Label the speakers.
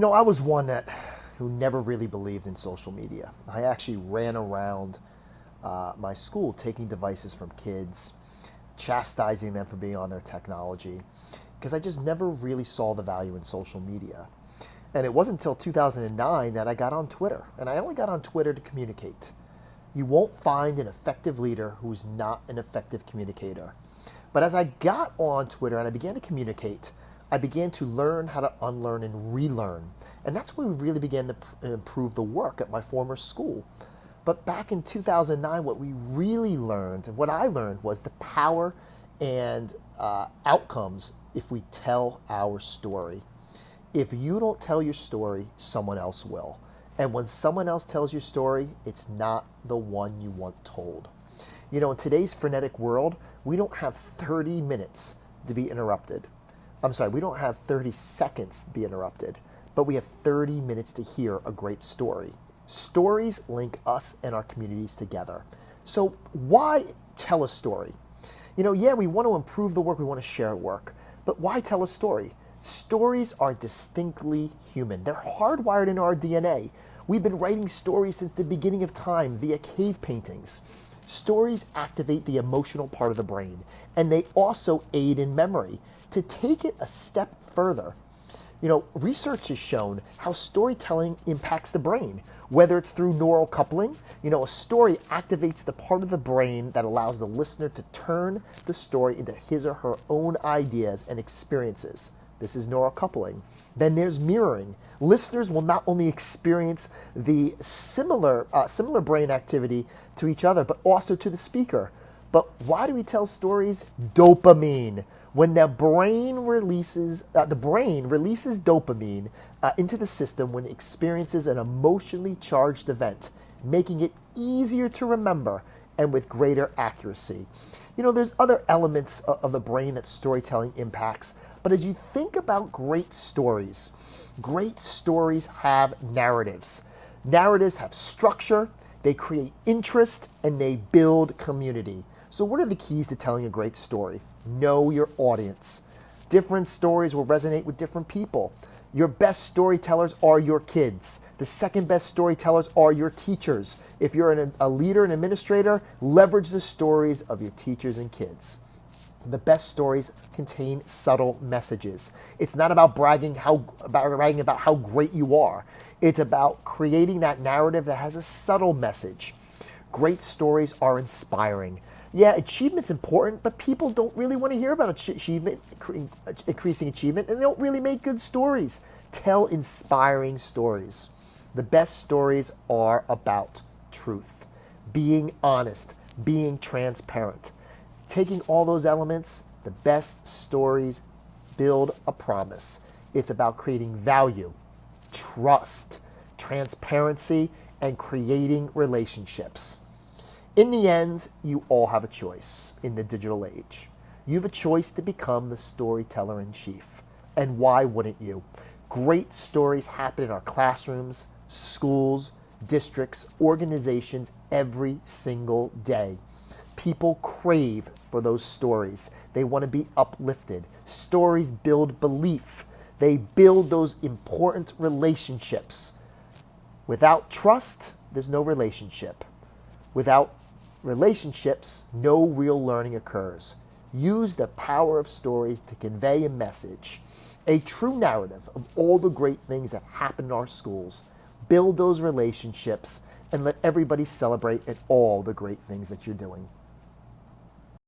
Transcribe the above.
Speaker 1: I was one who never really believed in social media. I actually ran around my school taking devices from kids, chastising them for being on their technology, because I just never really saw the value in social media. And it wasn't until 2009 that I got on Twitter. And I only got on Twitter to communicate. You won't find an effective leader who's not an effective communicator. But as I got on Twitter and I began to communicate, I began to learn how to unlearn and relearn. And that's where we really began to improve the work at my former school. But back in 2009, what we really learned, and what I learned, was the power and outcomes if we tell our story. If you don't tell your story, someone else will. And when someone else tells your story, it's not the one you want told. In today's frenetic world, we don't have 30 minutes to be interrupted. I'm sorry, we don't have 30 seconds to be interrupted, but we have 30 minutes to hear a great story. Stories link us and our communities together. So why tell a story? Yeah, we want to improve the work, we want to share work, but why tell a story? Stories are distinctly human. They're hardwired into our DNA. We've been writing stories since the beginning of time via cave paintings. Stories activate the emotional part of the brain, and they also aid in memory. To take it a step further, research has shown how storytelling impacts the brain, whether it's through neural coupling. A story activates the part of the brain that allows the listener to turn the story into his or her own ideas and experiences. This is neural coupling. Then there's mirroring. Listeners will not only experience the similar brain activity to each other, but also to the speaker. But why do we tell stories? Dopamine. When the brain releases dopamine into the system when it experiences an emotionally charged event, making it easier to remember and with greater accuracy. There's other elements of the brain that storytelling impacts, but as you think about great stories have narratives. Narratives have structure, they create interest, and they build community. So what are the keys to telling a great story? Know your audience. Different stories will resonate with different people. Your best storytellers are your kids. The second best storytellers are your teachers. If you're a leader and administrator, leverage the stories of your teachers and kids. The best stories contain subtle messages. It's not about bragging about how great you are. It's about creating that narrative that has a subtle message. Great stories are inspiring. Yeah, achievement's important, but people don't really want to hear about increasing achievement, and they don't really make good stories. Tell inspiring stories. The best stories are about truth, being honest, being transparent. Taking all those elements, the best stories build a promise. It's about creating value, trust, transparency, and creating relationships. In the end, you all have a choice in the digital age. You have a choice to become the storyteller in chief. And why wouldn't you? Great stories happen in our classrooms, schools, districts, organizations every single day. People crave for those stories. They want to be uplifted. Stories build belief. They build those important relationships. Without trust, there's no relationship. Without relationships, no real learning occurs. Use the power of stories to convey a message, a true narrative of all the great things that happen in our schools. Build those relationships and let everybody celebrate at all the great things that you're doing.